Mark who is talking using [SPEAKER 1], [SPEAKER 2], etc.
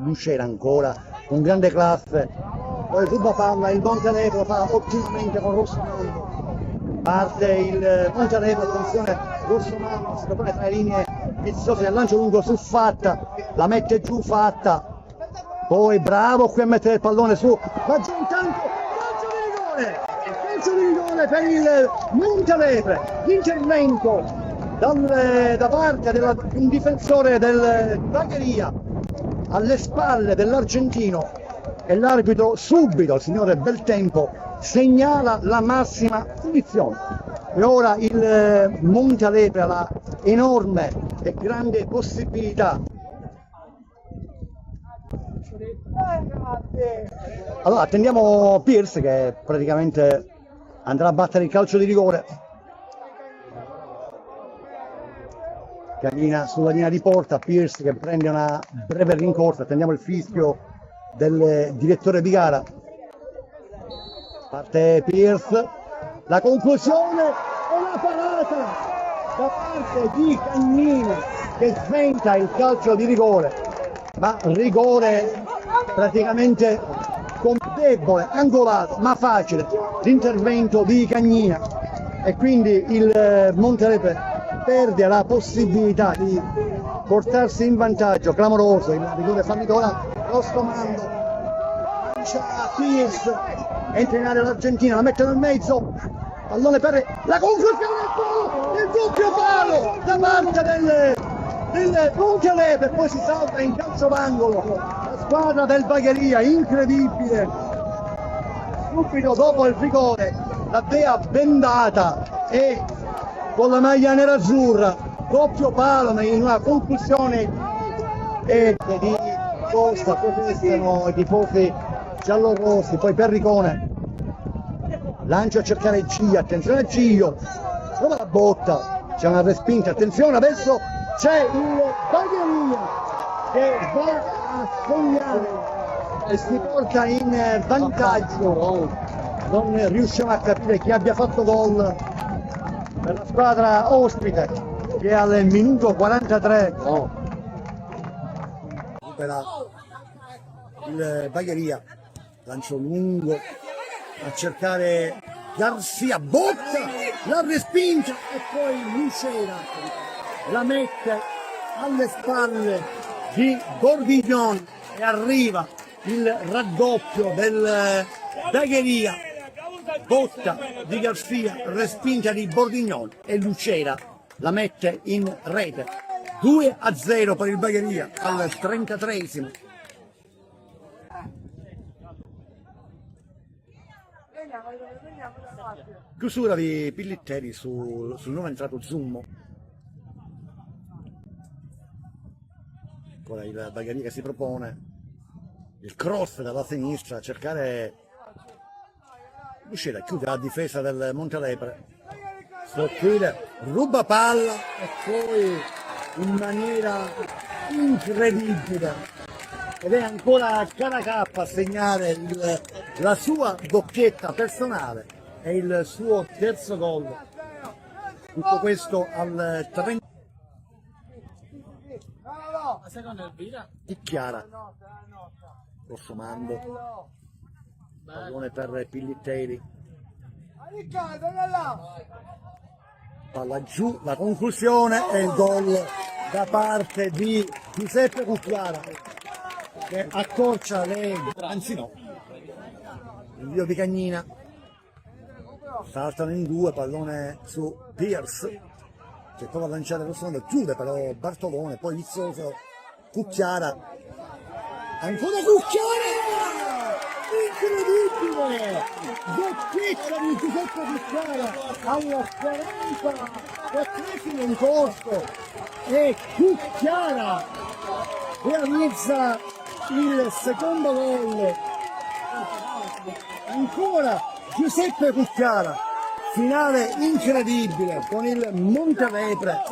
[SPEAKER 1] Lucera ancora, con grande classe, poi ruba palla, il Montenegro lo fa ottimamente con Rossomando, parte il Montenegro, attenzione, Rossomando si propone tra le linee viziose del lancio lungo su Fatta, la mette giù Fatta, poi bravo qui a mettere il pallone su, va giù intanto, calcio di rigore per il Montenegro, l'intervento da parte di un difensore del Bagheria alle spalle dell'argentino e l'arbitro subito, il signore Beltempo, segnala la massima punizione. E ora il Montelepre ha la enorme e grande possibilità. Allora attendiamo Pierce che praticamente andrà a battere il calcio di rigore. Cammina sulla linea di porta, Pierce che prende una breve rincorsa, attendiamo il fischio del direttore di gara. Parte Pierce, la conclusione e la parata da parte di Cagnini che sventa il calcio di rigore, ma rigore praticamente debole, angolato, ma facile l'intervento di Cagnina e quindi il Montelepre perde la possibilità di portarsi in vantaggio, clamoroso il rigore fallito. Ora Rossomando lancia Pierce, entra in area l'Argentina, la mette nel mezzo, pallone per la conclusione, il doppio palo da parte del Montelepre, poi si salva in calcio d'angolo la squadra del Bagheria, incredibile, subito dopo il rigore la dea bendata e con la maglia nerazzurra, doppio palo in una conclusione di Costa, protestano i tifosi giallorossi, poi Perricone lancia a cercare Gio, attenzione a Gio, prova la botta, c'è una respinta, attenzione adesso c'è il Bagheria che va a segnare e si porta in vantaggio, non riusciamo a capire chi abbia fatto gol per la squadra ospite che al minuto 43 recupera il Bagheria, lancio lungo a cercare Garcia, botta, la respinta e poi Lucera la mette alle spalle di Bordignon e arriva il raddoppio del Bagheria. Botta di Garcia, respinta di Bordignon e Lucera la mette in rete. 2-0 per il Bagheria al 33esimo. Chiusura di Pillitteri sul nuovo entrato Zummo. Ancora il Bagheria che si propone il cross dalla sinistra a cercare Lucera, chiude la difesa del Montelepre, sottile, ruba palla e poi in maniera incredibile ed è ancora Caracappa a segnare la sua doppietta personale e il suo terzo gol. Tutto questo al 30. Di Chiara, Rossomando, pallone per Pillitteri, palla giù, la conclusione e il gol da parte di Giuseppe Cucchiara che accorcia le, anzi no, invio di Cagnina, saltano in due, pallone su Pierce che prova a lanciare Rossomando, chiude però Bartolone, poi Vizzoso, Cucchiara, ancora Cucchiara, incredibile, doppietta di Giuseppe Cucchiara al 44esimo in corso e Cucchiara realizza il secondo gol, ancora Giuseppe Cucchiara, finale incredibile con il Montelepre